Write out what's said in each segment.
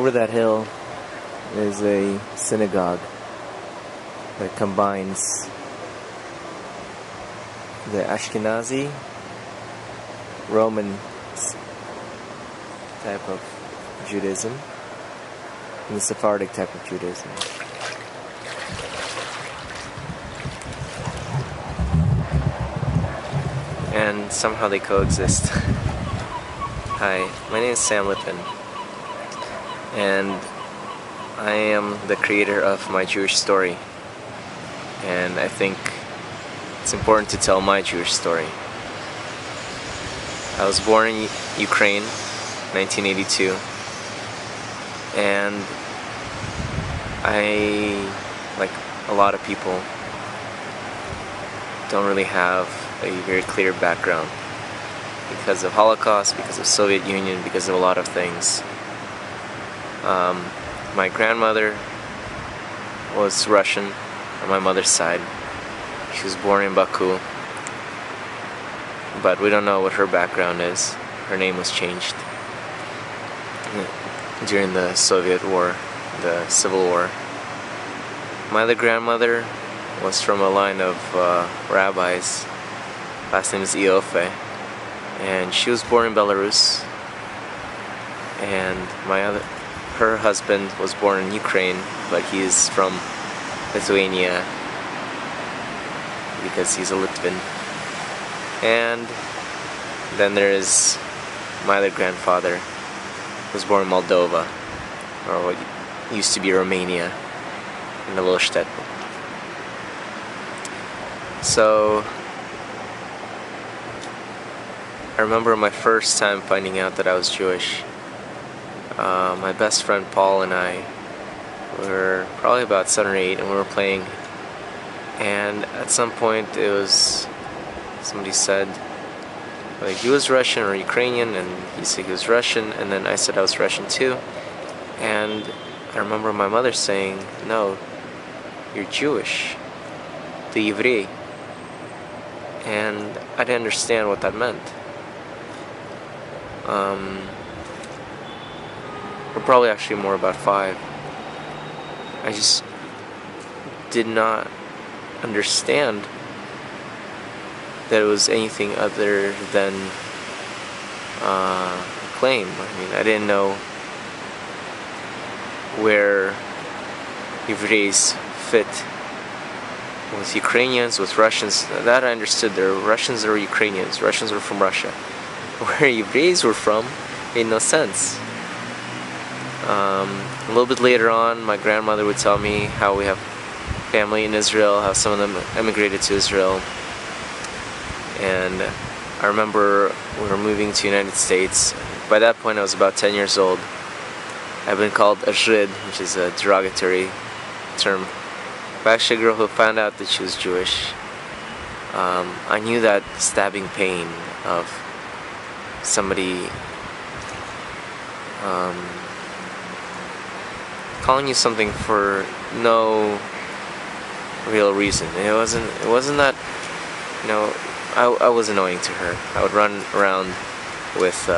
over that hill is a synagogue that combines the Ashkenazi Roman type of Judaism and the Sephardic type of Judaism. And somehow they coexist. Hi, my name is Sam Lippin, and I am the creator of My Jewish Story, and I think it's important to tell my Jewish story. I was born in Ukraine, 1982, and I, like a lot of people, don't really have a very clear background because of Holocaust, because of Soviet Union, because of a lot of things. My grandmother was Russian on my mother's side. She was born in Baku, but we don't know what her background is. Her name was changed during the Soviet War, the Civil War. My other grandmother was from a line of rabbis. Last name is Iofe, and she was born in Belarus. And her husband was born in Ukraine, but he's from Lithuania because he's a Litvan. And then there is my other grandfather, who was born in Moldova, or what used to be Romania, in a little shtetl. So I remember my first time finding out that I was Jewish. My best friend Paul and I were probably about 7 or 8, and we were playing. And at some point, somebody said, like, he was Russian or Ukrainian, and he said he was Russian, and then I said I was Russian too. And I remember my mother saying, "No, you're Jewish, the Еврей." And I didn't understand what that meant. We're probably actually more about 5. I just did not understand that it was anything other than a claim. I mean, I didn't know where Евреys fit with Ukrainians, with Russians. That I understood. There were Russians, there were Ukrainians. Russians were from Russia. Where Евреys were from made no sense. A little bit later on, my grandmother would tell me how we have family in Israel, how some of them emigrated to Israel. And I remember we were moving to the United States. By that point, I was about 10 years old. I've been called a Žid, which is a derogatory term. But actually, a girl who found out that she was Jewish, I knew that stabbing pain of somebody calling you something for no real reason. It wasn't that, I was annoying to her. I would run around with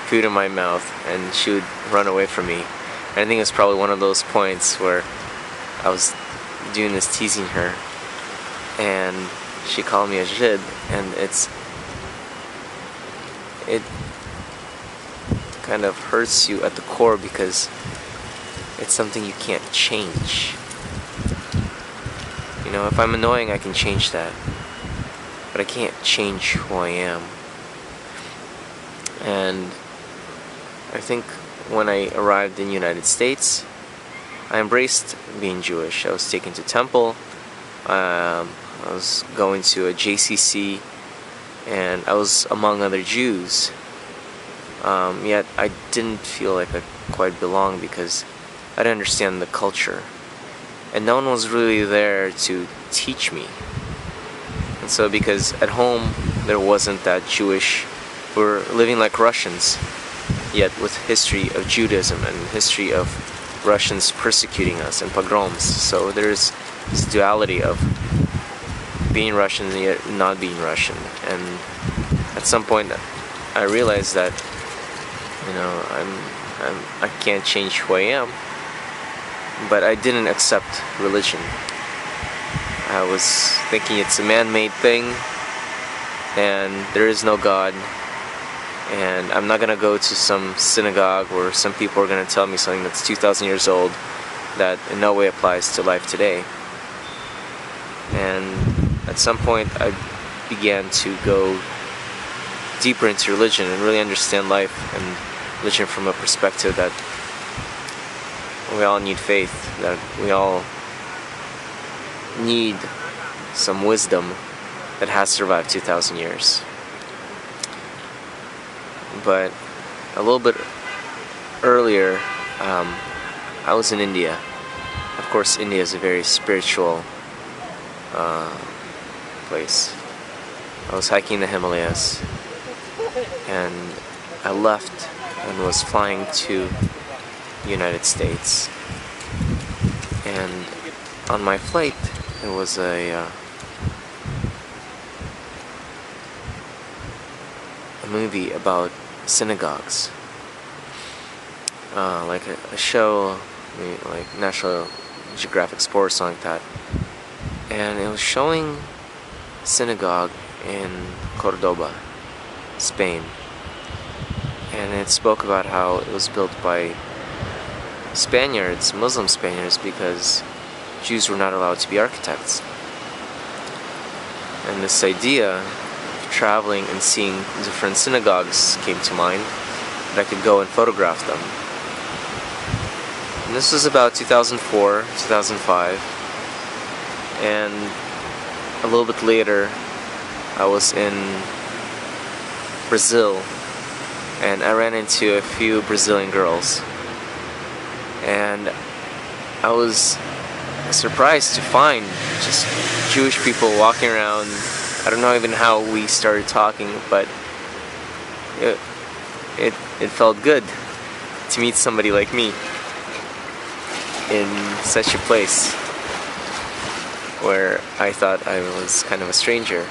food in my mouth, and she would run away from me. And I think it was probably one of those points where I was doing this, teasing her, and she called me a Žid, and it kind of hurts you at the core because it's something you can't change. If I'm annoying, I can change that, but I can't change who I am. And I think when I arrived in the United States, I embraced being Jewish. I was taken to temple, I was going to a JCC, and I was among other Jews. Yet I didn't feel like I quite belonged because I didn't understand the culture. And no one was really there to teach me. And so because at home there wasn't that Jewish, we're living like Russians, yet with history of Judaism and history of Russians persecuting us and pogroms. So there's this duality of being Russian and yet not being Russian. And at some point I realized that I can't change who I am. But I didn't accept religion. I was thinking it's a man-made thing, and there is no God, and I'm not gonna go to some synagogue where some people are gonna tell me something that's 2,000 years old that in no way applies to life today. And at some point I began to go deeper into religion and really understand life and religion from a perspective that we all need faith, that we all need some wisdom that has survived 2,000 years. But a little bit earlier, I was in India. Of course, India is a very spiritual place. I was hiking the Himalayas, and I left and was flying to the United States. And on my flight, there was a movie about synagogues, like a show, like National Geographic Sport or something like that. And it was showing synagogue in Cordoba, Spain. And it spoke about how it was built by Spaniards, Muslim Spaniards, because Jews were not allowed to be architects. And this idea of traveling and seeing different synagogues came to mind, that I could go and photograph them. And this was about 2004, 2005, and a little bit later I was in Brazil, and I ran into a few Brazilian girls, and I was surprised to find just Jewish people walking around. I don't know even how we started talking, but it felt good to meet somebody like me in such a place where I thought I was kind of a stranger,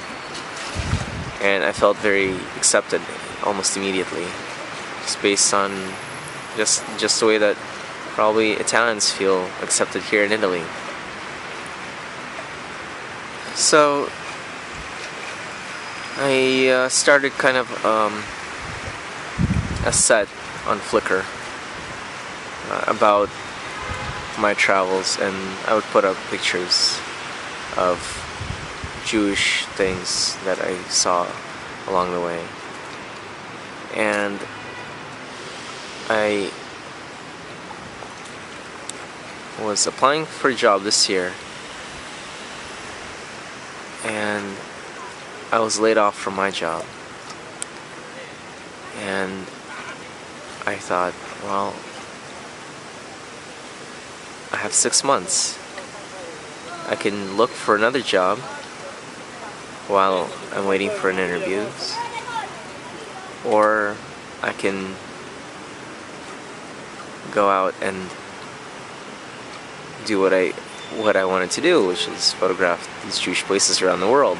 and I felt very accepted almost immediately, just based on just the way that probably Italians feel accepted here in Italy. So I started kind of a set on Flickr about my travels, and I would put up pictures of Jewish things that I saw along the way. And I was applying for a job this year, and I was laid off from my job. And I thought, well, I have 6 months. I can look for another job while I'm waiting for an interview, or I can go out and do what I wanted to do, which is photograph these Jewish places around the world.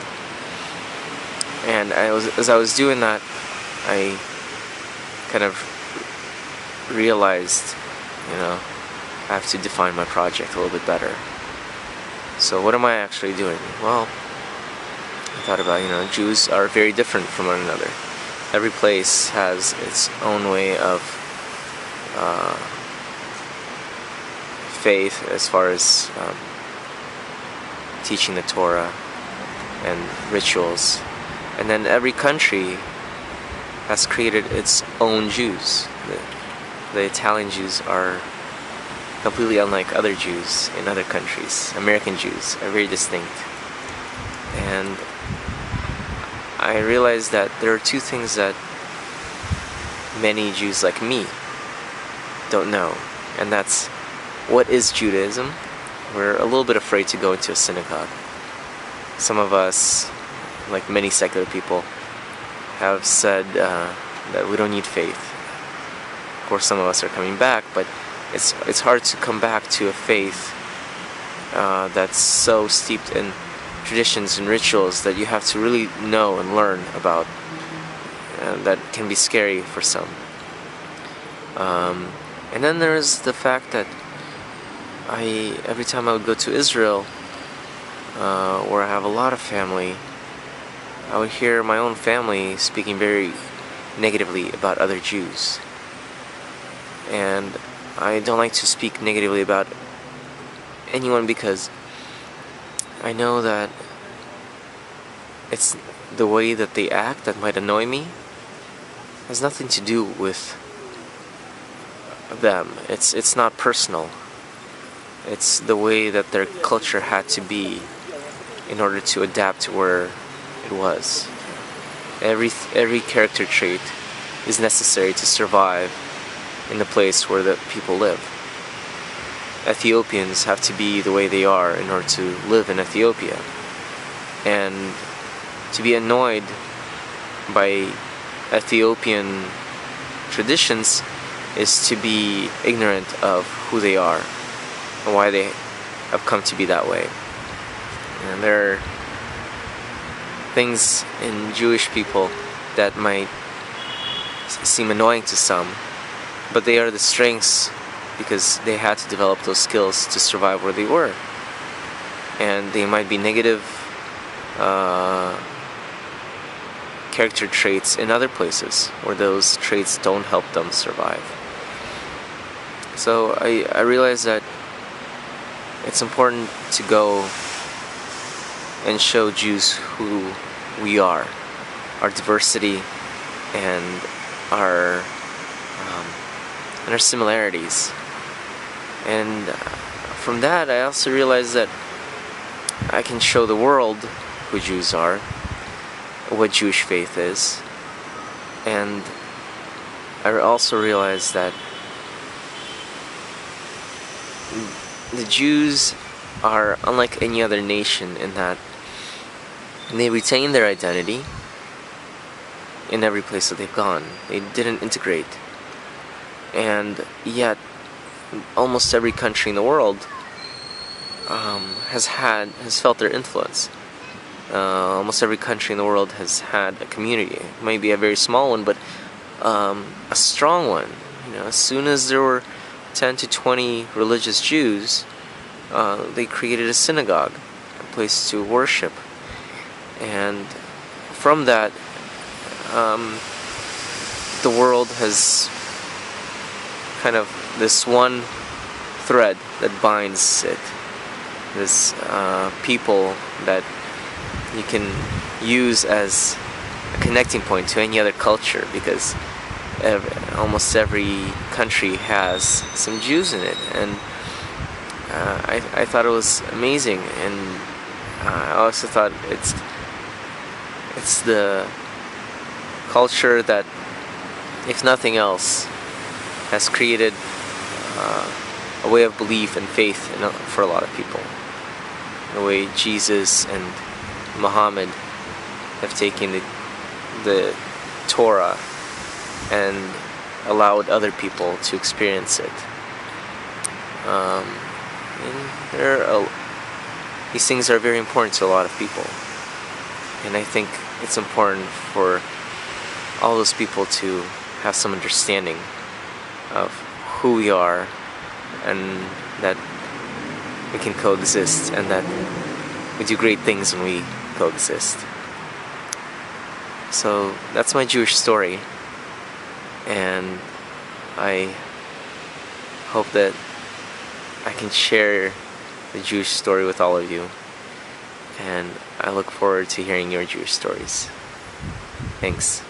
And as I was doing that, I kind of realized, I have to define my project a little bit better. So what am I actually doing? Well, I thought about, Jews are very different from one another. Every place has its own way of faith as far as teaching the Torah and rituals. And then every country has created its own Jews. The Italian Jews are completely unlike other Jews in other countries. American Jews are very distinct. And I realized that there are two things that many Jews like me don't know. And that's, what is Judaism? We're a little bit afraid to go into a synagogue. Some of us, like many secular people, have said that we don't need faith. Of course, some of us are coming back, but it's hard to come back to a faith that's so steeped in traditions and rituals that you have to really know and learn about. That can be scary for some. And then there's the fact that every time I would go to Israel, where I have a lot of family, I would hear my own family speaking very negatively about other Jews. And I don't like to speak negatively about anyone because I know that it's the way that they act that might annoy me. It has nothing to do with them. It's not personal. It's the way that their culture had to be in order to adapt to where it was. Every character trait is necessary to survive in the place where the people live. Ethiopians have to be the way they are in order to live in Ethiopia. And to be annoyed by Ethiopian traditions is to be ignorant of who they are and why they have come to be that way. And there are things in Jewish people that might seem annoying to some, but they are the strengths because they had to develop those skills to survive where they were. And they might be negative character traits in other places where those traits don't help them survive. So I realize that it's important to go and show Jews who we are, our diversity and our similarities. And from that, I also realized that I can show the world who Jews are, what Jewish faith is, and I also realized that the Jews are unlike any other nation in that they retain their identity in every place that they've gone. They didn't integrate. And yet, almost every country in the world has felt their influence. Almost every country in the world has had a community. It might be a very small one, but a strong one. As soon as there were 10 to 20 religious Jews, they created a synagogue, a place to worship. And from that, the world has kind of this one thread that binds it. This people that you can use as a connecting point to any other culture, because almost every country has some Jews in it. And I thought it was amazing, and I also thought it's the culture that, if nothing else, has created a way of belief and faith for a lot of people. The way Jesus and Muhammad have taken the Torah and allowed other people to experience it. And these things are very important to a lot of people. And I think it's important for all those people to have some understanding of who we are, and that we can coexist, and that we do great things when we coexist. So that's my Jewish story, and I hope that I can share the Jewish story with all of you, and I look forward to hearing your Jewish stories. Thanks.